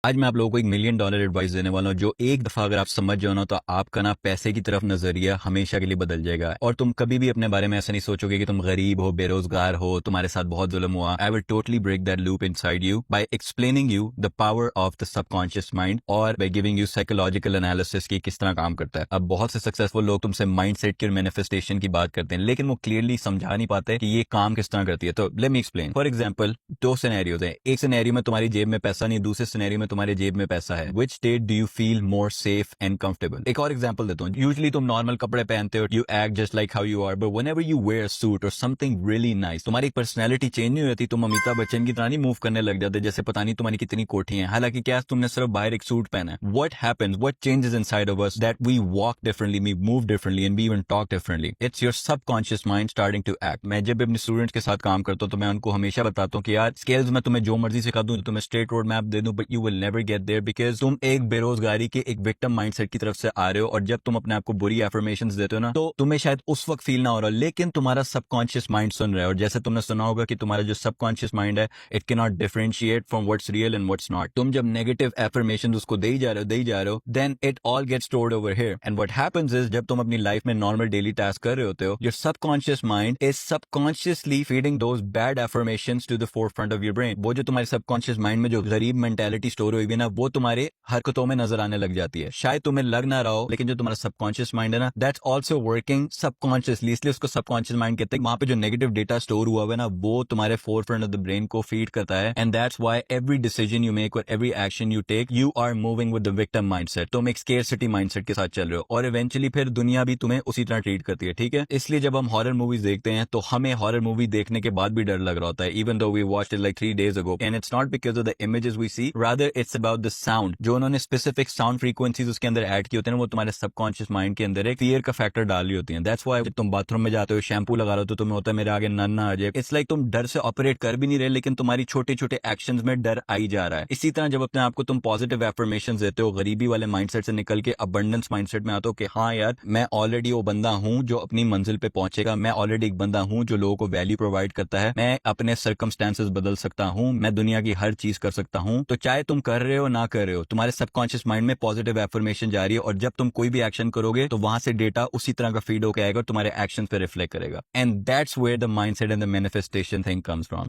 आज मैं आप लोगों को $1 मिलियन एडवाइस देने वाला हूँ जो एक दफा अगर आप समझ जाओ ना तो आपका ना पैसे की तरफ नजरिया हमेशा के लिए बदल जाएगा और तुम कभी भी अपने बारे में ऐसा नहीं सोचोगे कि तुम गरीब हो, बेरोजगार हो, तुम्हारे साथ बहुत जुल्म हुआ। I will totally break that loop inside you by explaining you the power of the subconscious mind और by giving you psychological analysis की किस तरह काम करता है। अब बहुत से सक्सेसफुल लोग तुमसे माइंडसेट की और मैनिफेस्टेशन की बात करते हैं लेकिन वो क्लियरली समझा नहीं पाते कि ये काम किस तरह करती है। तो let me explain. For example, दो सिनेरियोज है। एक सिनेरियो में तुम्हारी जेब में पैसा नहीं, दूसरे सिनेरियो में तुम्हारे जेब में पैसा है। Which state do you feel more safe and comfortable? एक और एग्जांपल देता हूँ। यूजुअली तुम नॉर्मल कपड़े पहनते हो, you act just like how you are, but whenever you wear suit और समथिंग रियली नाइस, तुम्हारी पर्सनैलिटी चेंज नहीं होती। तुम अमिताभ बच्चन की तरह नहीं मूव करने लग जाते जैसे पता नहीं तुम्हारी कितनी कोठी है, हालांकि क्या तुमने सिर्फ बाहर एक सूट पहना है। What happens, what changes inside of us that we walk differently, we move differently and we even talk differently. It's your subconscious mind starting to act. मैं जब अपने स्टूडेंट्स के साथ काम करता हूँ तो मैं उनको हमेशा बताता हूँ कि यार स्केल्स में तुम्हें जो मर्जी सिखा दूं, तुम्हें स्ट्रेट रोड मैप दे दूं, but you will never get there because तुम एक बेरोजगारी के एक विक्टिम माइंडसेट की तरफ से आ रहे हो। और जब तुम अपने आप को बुरी एफर्मेशंस देते हो ना तो तुम्हें शायद उस वक्त फील ना हो रहा, लेकिन तुम्हारा सबकॉन्शियस माइंड सुन रहा है। और जैसे तुमने सुना होगा कि तुम्हारा जो सबकॉन्शियस माइंड है, it can not differentiate from what's real and what's not. तुम जब नेगेटिव एफर्मेशन उसको दे ही जा रहे हो then it all gets stored over here. And what happens is जब तुम अपनी लाइफ में नॉर्मल डेली टास्क कर रहे होते हो, your subconscious mind is subconsciously feeding those bad affirmations to the forefront of your brain. वो जो तुम्हारे सबकॉन्शियस माइंड में जो गरीब मेंटालिटी स्टोर हुई है ना, वो तुम्हारे हरकतों में नजर आने लग जाती है। शायद तुम्हें लग ना रहा हो, लेकिन जो तुम्हारा सबकॉन्शियस माइंड है ना, दैट्स आल्सो वर्किंग सबकॉन्शियसली, इसलिए उसको सबकॉन्शियस माइंड कहते हैं। वहां पे जो नेगेटिव डेटा स्टोर हुआ है ना, वो तुम्हारे फोरफ्रंट ऑफ द ब्रेन को फीड करता है। And that's why every decision you make और every action you take, you are moving with the victim mindset. तुम एक स्केर्सिटी माइंडसेट के साथ चल रहे हो और इवेंचुअली फिर दुनिया भी तुम्हें उसी तरह ट्रीट करती है। ठीक है, इसलिए जब हम हॉरर मूवीज देखते हैं तो हमें हॉरर मूवी देखने के बाद भी डर लग रहा होता है, even though we watched it like 3 days ago, and it's not because of the images we see, rather it's about the sound। जो उन्होंने स्पेसिफिक साउंड फ्रीक्वेंसीज उसके अंदर ऐड की होते हैं, वो तुम्हारे सबकॉन्शियस माइंड के अंदर एक फियर का फैक्टर डाल रही होती हैं। दैट्स व्हाई जब तुम बाथरूम में जाते हो, शैम्पू लगा रहे हो तो तुम्हें होता है मेरे आगे नन ना आ जाए। इट्स लाइक तुम डर से ऑपरेट कर भी नहीं रहे, लेकिन तुम्हारी छोटे छोटे एक्शंस में डर आई जा रहा है। इसी तरह जब अपने आप को तुम पॉजिटिव एफर्मेशंस देते हो, गरीबी वाले माइंडसेट से निकल के अबंडेंस माइंडसेट में आते हो कि हाँ यार, मैं ऑलरेडी वो बंदा हूँ जो अपनी मंजिल पे पहुंचेगा, मैं ऑलरेडी एक बंदा हूँ जो लोगों को वैल्यू प्रोवाइड करता है, मैं अपने सर्कमस्टेंसेस बदल सकता हूँ, मैं दुनिया की हर चीज कर सकता हूँ। तो चाहे तुम कर रहे हो ना कर रहे हो, तुम्हारे सबकॉन्शियस माइंड में पॉजिटिव एफर्मेशन जा रही है और जब तुम कोई भी एक्शन करोगे तो वहां से डेटा उसी तरह का फीड होकर आएगा और तुम्हारे एक्शन पे रिफ्लेक्ट करेगा। And that's where the mindset and the manifestation thing comes from.